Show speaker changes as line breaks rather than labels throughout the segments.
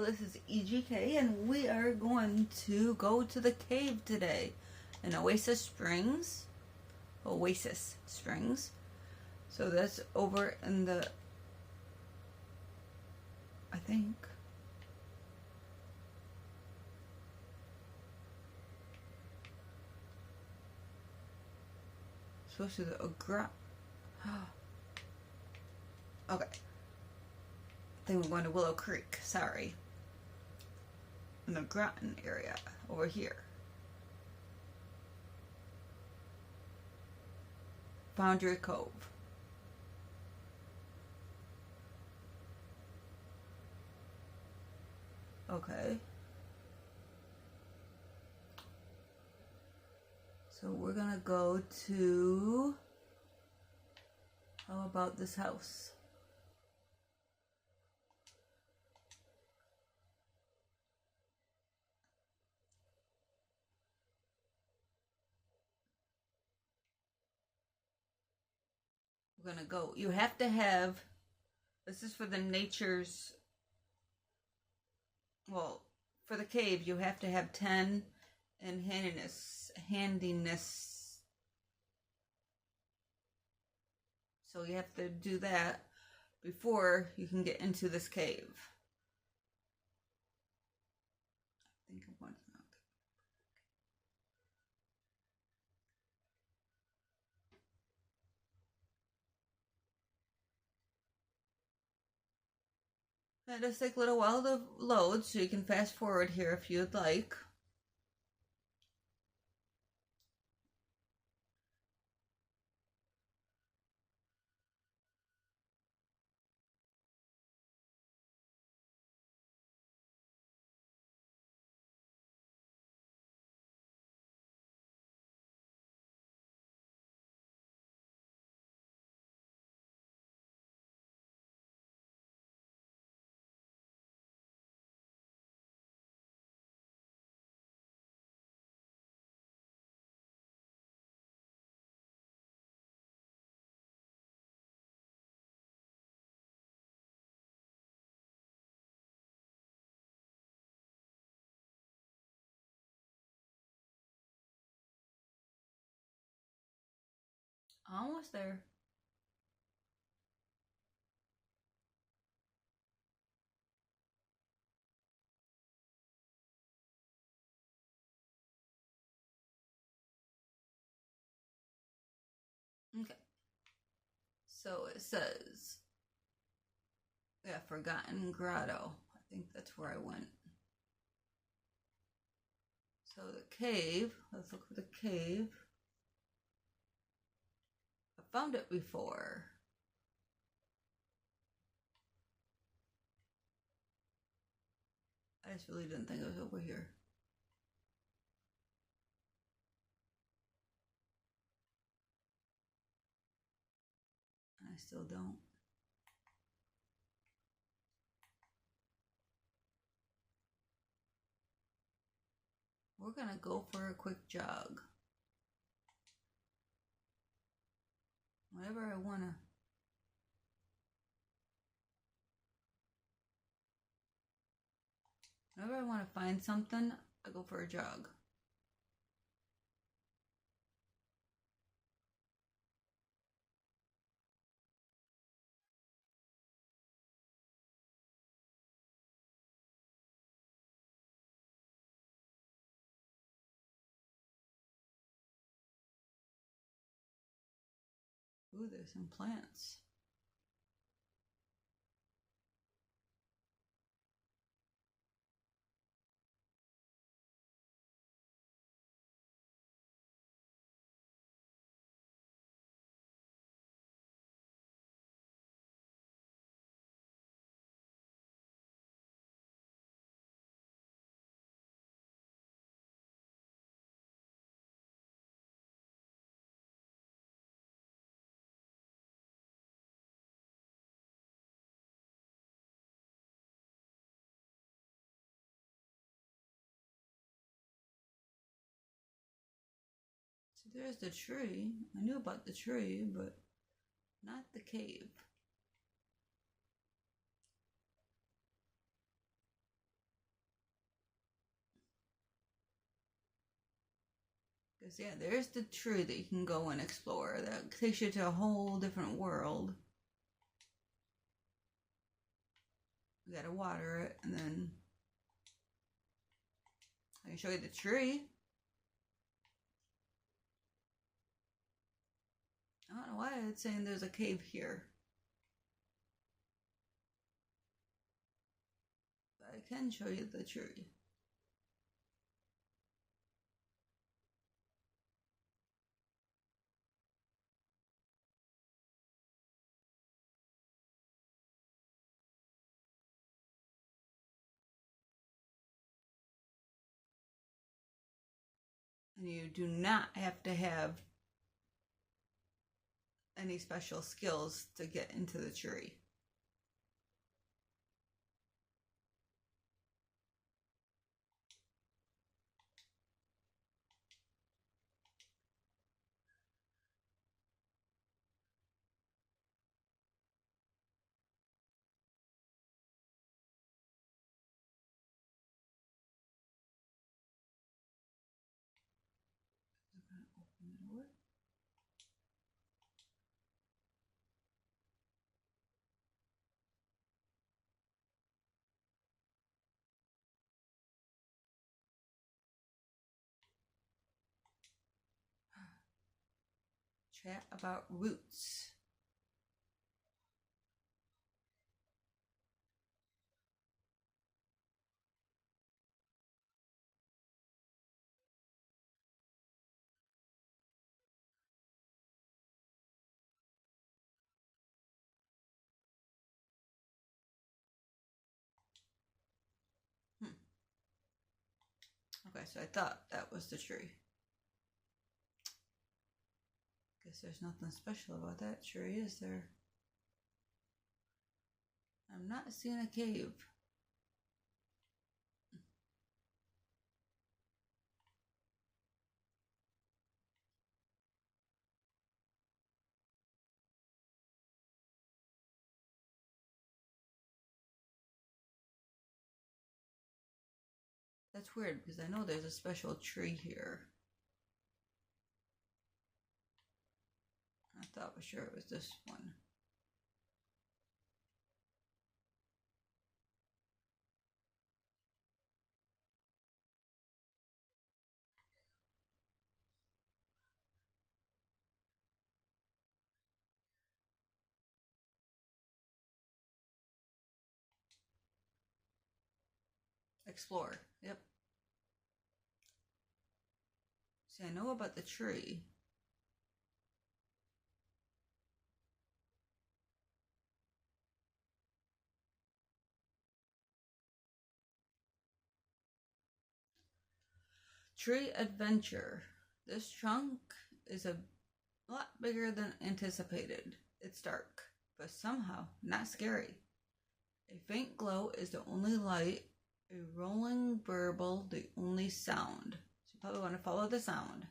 Hello, this is EGK, and we are going to go to the cave today in Oasis Springs. So that's over in the, I think. Supposed to the okay. I think we're going to Willow Creek, sorry. In the Groton area, over here. Foundry Cove. Okay. So we're gonna go to, how about this house? We're gonna go. You have to have, this is for the nature's, well, for the cave, you have to have 10 in handiness. So you have to do that before you can get into this cave. I think I want to. It does take a little while to load, so you can fast forward here if you'd like. Almost there. Okay. So it says, yeah, Forgotten Grotto. I think that's where I went. So the cave, let's look for the cave. I found it before. I just really didn't think it was over here. I still don't. We're gonna go for a quick jog. Whenever I wanna. Whenever I wanna find something, I go for a jog. Ooh, there's some plants. So there's the tree. I knew about the tree, but not the cave. Because, yeah, there's the tree that you can go and explore. That takes you to a whole different world. You gotta water it, and then I can show you the tree. I don't know why it's saying there's a cave here. But I can show you the tree. And you do not have to have any special skills to get into the tree. I'm going to open the door. Chat about roots. Okay, so I thought that was the tree. Guess there's nothing special about that tree, is there? I'm not seeing a cave. That's weird because I know there's a special tree here. I thought for sure it was this one. Explore. Yep. See, I know about the tree. Tree adventure. This trunk is a lot bigger than anticipated. It's dark, but somehow not scary. A faint glow is the only light, a rolling burble the only sound. So you probably want to follow the sound.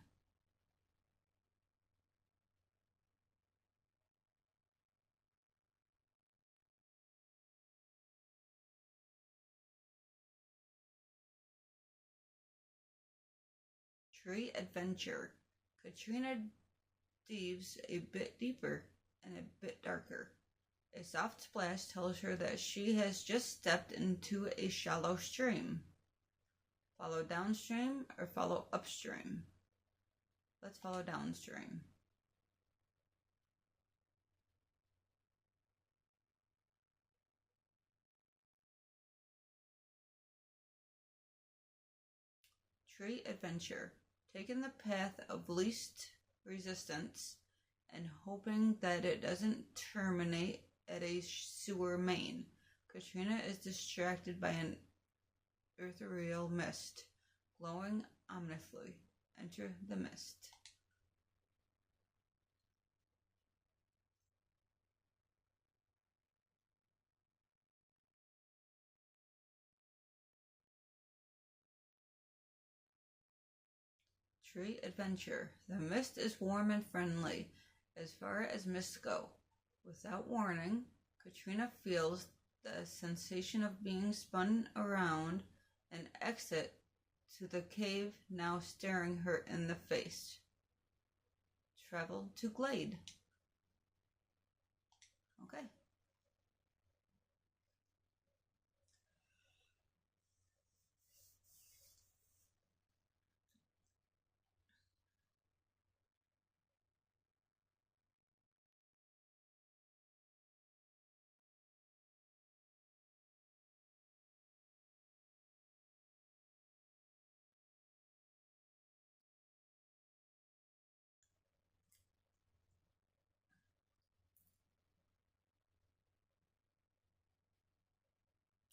Tree adventure. Katrina dives a bit deeper and a bit darker. A soft splash tells her that she has just stepped into a shallow stream. Follow downstream or follow upstream? Let's follow downstream. Tree adventure. Taking the path of least resistance and hoping that it doesn't terminate at a sewer main. Katrina is distracted by an ethereal mist, glowing ominously. Enter the mist. Tree adventure. The mist is warm and friendly, as far as mists go. Without warning, Katrina feels the sensation of being spun around and exit to the cave now staring her in the face. Travel to Glade. Okay.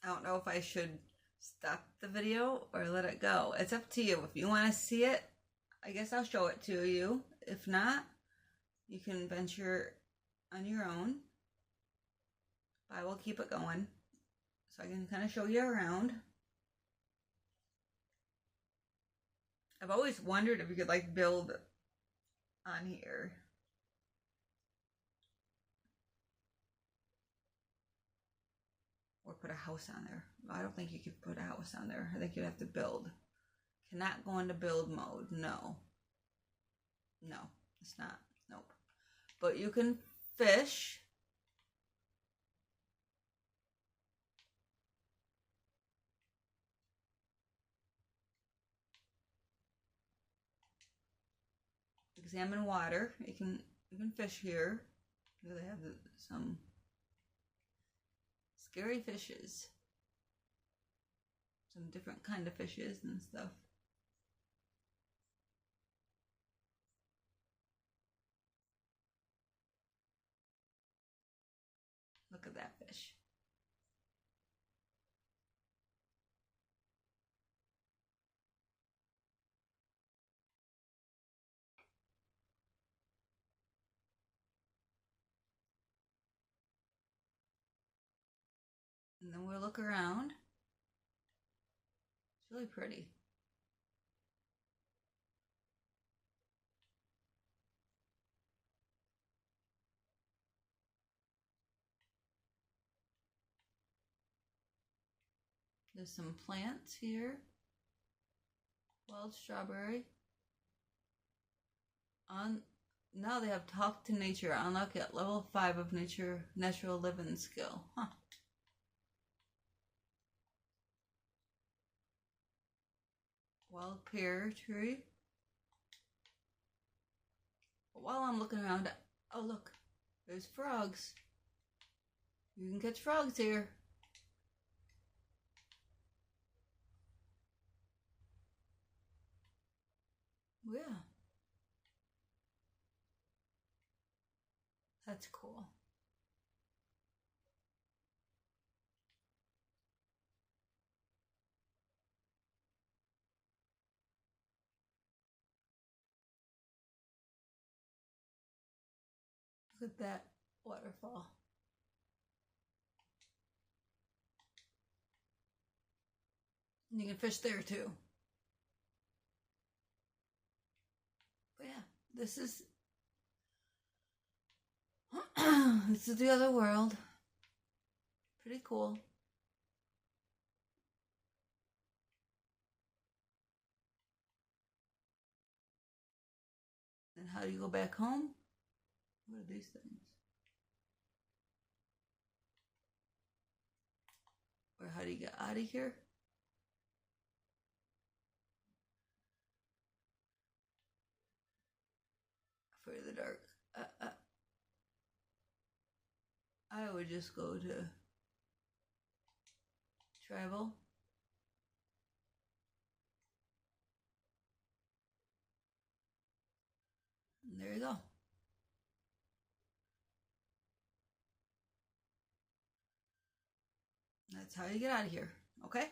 I don't know if I should stop the video or let it go. It's up to you. If you want to see it, I guess I'll show it to you. If not, you can venture on your own. But I will keep it going so I can kind of show you around. I've always wondered if you could like build on here. Or put a house on there. I don't think you could put a house on there. I think you'd have to build. Cannot go into build mode. No. No, it's not. Nope. But you can fish. Examine water. You can fish here. They have some scary fishes. Some different kind of fishes and stuff. Look at that fish. And then we'll look around. It's really pretty. There's some plants here. Wild strawberry. Now they have Talk to Nature. Unlock at level 5 of Natural Living skill. Huh. Wild pear tree. But while I'm looking around, oh look, there's frogs. You can catch frogs here. Yeah. That's cool. Look at that waterfall. And you can fish there too. But yeah, this is this is the other world. Pretty cool. And how do you go back home? What are these things? Or how do you get out of here? Afraid of the dark. I would just go to travel. And there you go. That's how you get out of here, okay?